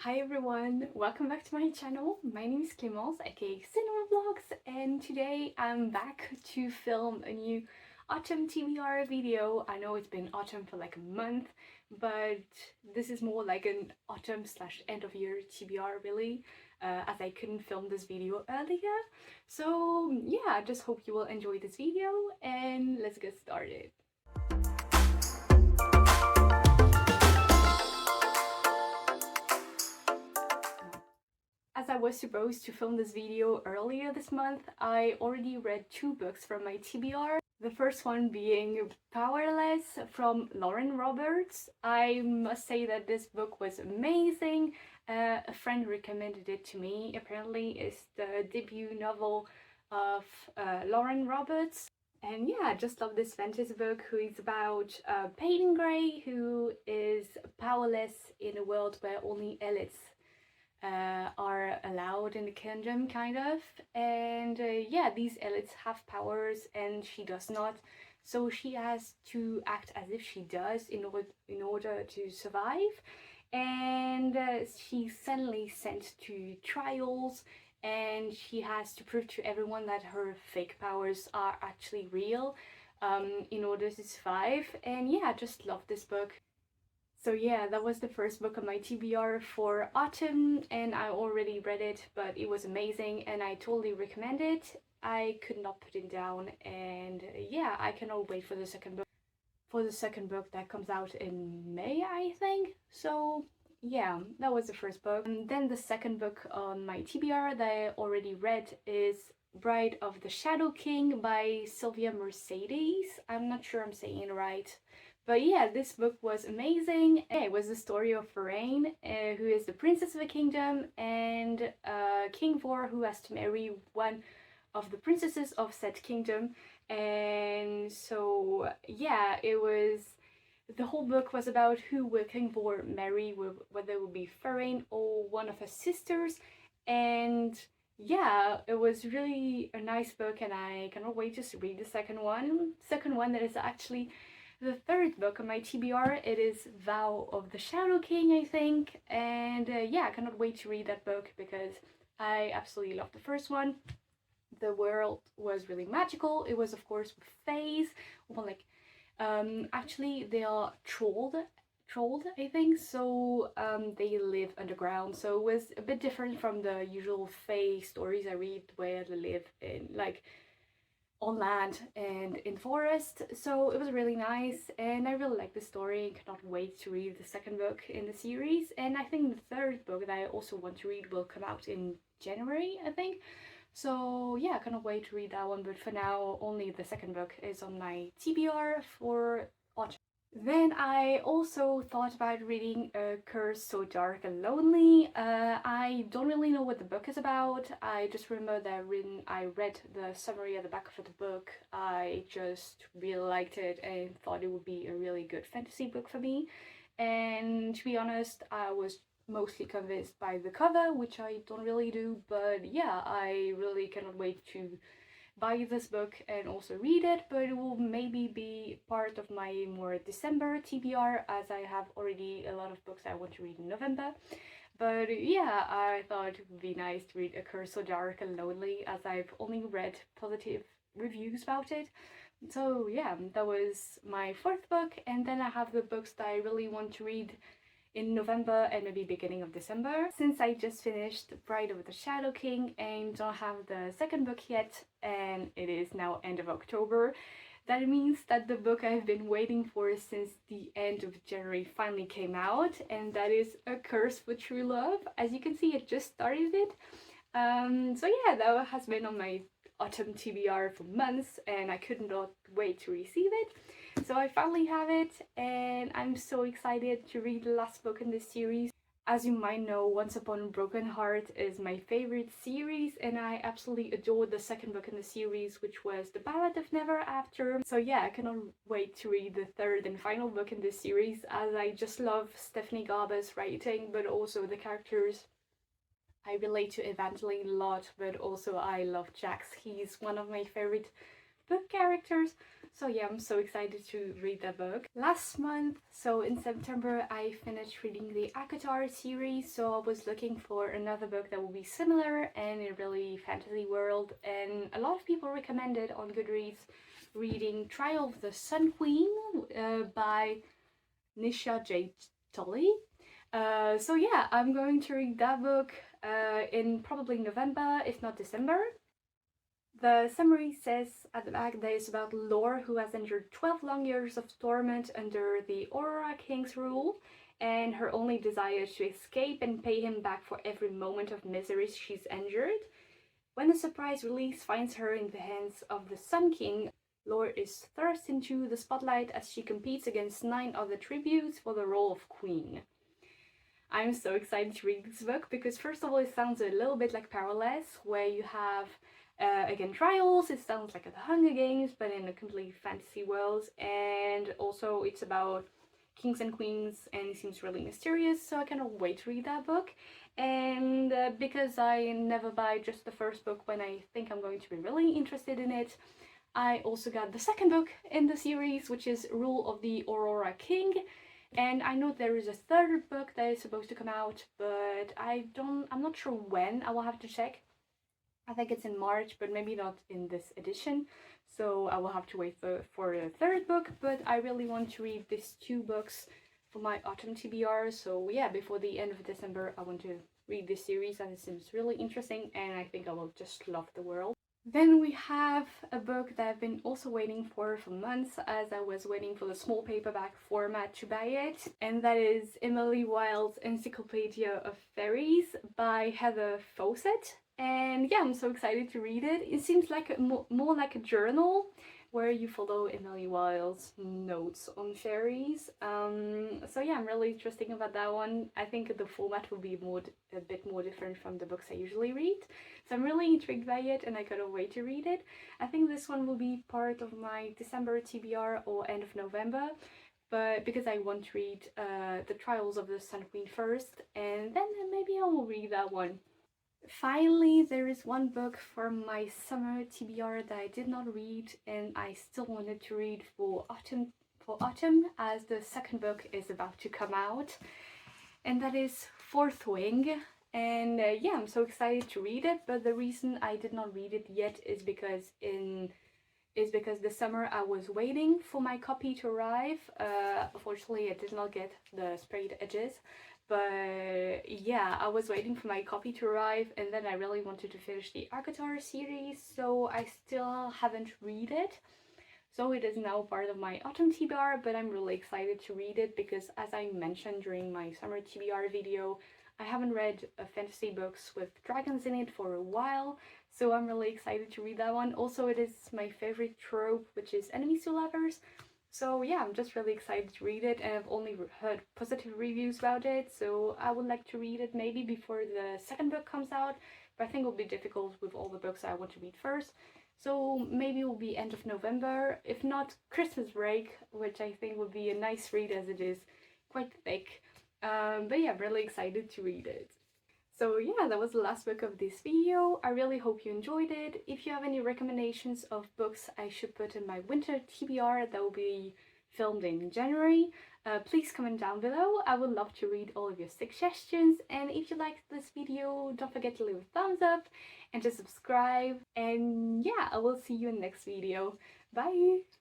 Hi everyone, welcome back to my channel. My name is Clémence, aka Cinema Vlogs, and today I'm back to film a new Autumn TBR video. I know it's been autumn for like a month, but this is more like an autumn slash end of year TBR really, as I couldn't film this video earlier. So yeah, I just hope you will enjoy this video and let's get started. As I was supposed to film this video earlier this month, I already read two books from my TBR. The first one being Powerless from Lauren Roberts. I must say that this book was amazing. A friend recommended it to me. Apparently it's the debut novel of Lauren Roberts. And yeah, I just love this fantasy book who is about Peyton Gray, who is powerless in a world where only elites are allowed in the kingdom, kind of. And yeah, these elites have powers and she does not, so she has to act as if she does in order to survive. And she's suddenly sent to trials, and she has to prove to everyone that her fake powers are actually real in order to survive. And yeah, I just love this book. So yeah, that was the first book on my TBR for autumn, and I already read it, but it was amazing and I totally recommend it. I could not put it down, and yeah, I cannot wait for the second book. That comes out in May, I think. So yeah, that was the first book. And then the second book on my TBR that I already read is Bride of the Shadow King by Sylvia Mercedes. I'm not sure I'm saying it right. But yeah, this book was amazing. It was the story of Faraine, who is the princess of the kingdom, and King Vor, who has to marry one of the princesses of said kingdom. And so yeah, the whole book was about who will King Vor marry, whether it will be Faraine or one of her sisters. And yeah, it was really a nice book, and I cannot wait to read the second one. That is actually the third book on my TBR. It is Vow of the Shadow King, I think. And yeah, I cannot wait to read that book because I absolutely loved the first one. The world was really magical. It was, of course, with fays. Well, like, actually, they are trolled, I think. So they live underground. So it was a bit different from the usual fae stories I read, where they live in, like, on land and in forest. So it was really nice, and I really like the story. Cannot wait to read the second book in the series. And I think the third book that I also want to read will come out in January, I think. So yeah, I cannot wait to read that one, but for now only the second book is on my TBR for autumn. Then I also thought about reading A Curse So Dark and Lonely. I don't really know what the book is about. I just remember that when I read the summary at the back of the book, I just really liked it and thought it would be a really good fantasy book for me. And to be honest, I was mostly convinced by the cover, which I don't really do, but yeah, I really cannot wait to buy this book and also read it. But it will maybe be part of my more December TBR, as I have already a lot of books I want to read in November. But yeah, I thought it would be nice to read A Curse So Dark and Lonely, as I've only read positive reviews about it. So yeah, that was my fourth book. And then I have the books that I really want to read in November and maybe beginning of December. Since I just finished Bride of the Shadow King and don't have the second book yet, and it is now end of October, that means that the book I've been waiting for since the end of January finally came out, and that is A Curse for True Love. As you can see, I just started it. So yeah, that has been on my autumn TBR for months, and I could not wait to receive it. So I finally have it, and I'm so excited to read the last book in this series. As you might know, Once Upon a Broken Heart is my favorite series, and I absolutely adored the second book in the series, which was The Ballad of Never After. So yeah, I cannot wait to read the third and final book in this series, as I just love Stephanie Garber's writing, but also the characters. I relate to Evangeline a lot, but also I love Jax. He's one of my favorite book characters. So yeah, I'm so excited to read that book. Last month, so in September, I finished reading the Akatar series, so I was looking for another book that would be similar and in a really fantasy world, and a lot of people recommended on Goodreads reading Trial of the Sun Queen by Nisha J. Tully. So yeah, I'm going to read that book in probably November, if not December. The summary says at the back that it's about Lore, who has endured 12 long years of torment under the Aurora King's rule, and her only desire is to escape and pay him back for every moment of misery she's endured. When a surprise release finds her in the hands of the Sun King, Lore is thrust into the spotlight as she competes against 9 other tributes for the role of queen. I'm so excited to read this book because first of all it sounds a little bit like Powerless, where you have again trials. It sounds like The Hunger Games but in a complete fantasy world, and also it's about kings and queens and it seems really mysterious, so I cannot wait to read that book. And because I never buy just the first book when I think I'm going to be really interested in it, I also got the second book in the series, which is Rule of the Aurora King. And I know there is a third book that is supposed to come out, but I'm not sure when. I will have to check. I think it's in March, but maybe not in this edition. So I will have to wait for a third book, but I really want to read these 2 books for my Autumn TBR. So yeah, before the end of December, I want to read this series and it seems really interesting and I think I will just love the world. Then we have a book that I've been also waiting for months, as I was waiting for the small paperback format to buy it, and that is Emily Wilde's Encyclopedia of Fairies by Heather Fawcett. And yeah, I'm so excited to read it. It seems like more like a journal where you follow Emily Wilde's notes on fairies. So yeah, I'm really interested about that one. I think the format will be a bit more different from the books I usually read. So I'm really intrigued by it and I cannot wait to read it. I think this one will be part of my December TBR or end of November, but because I want to read the Trials of the Sun Queen first, and then maybe I will read that one. Finally, there is one book from my summer TBR that I did not read and I still wanted to read for autumn, as the second book is about to come out, and that is Fourth Wing. And yeah, I'm so excited to read it, but the reason I did not read it yet is because this summer I was waiting for my copy to arrive. Unfortunately, I did not get the sprayed edges, but yeah, I was waiting for my copy to arrive, and then I really wanted to finish the Akatar series, so I still haven't read it. So it is now part of my Autumn TBR, but I'm really excited to read it because, as I mentioned during my summer TBR video, I haven't read fantasy books with dragons in it for a while, so I'm really excited to read that one. Also, it is my favorite trope, which is enemies to lovers. So yeah, I'm just really excited to read it, and I've only heard positive reviews about it, so I would like to read it maybe before the second book comes out, but I think it will be difficult with all the books I want to read first. So maybe it will be end of November, if not Christmas break, which I think would be a nice read as it is quite thick. But yeah, I'm really excited to read it. So yeah, that was the last book of this video. I really hope you enjoyed it. If you have any recommendations of books I should put in my winter TBR that will be filmed in January, please comment down below. I would love to read all of your suggestions, and if you liked this video, don't forget to leave a thumbs up and to subscribe. And yeah, I will see you in the next video. Bye!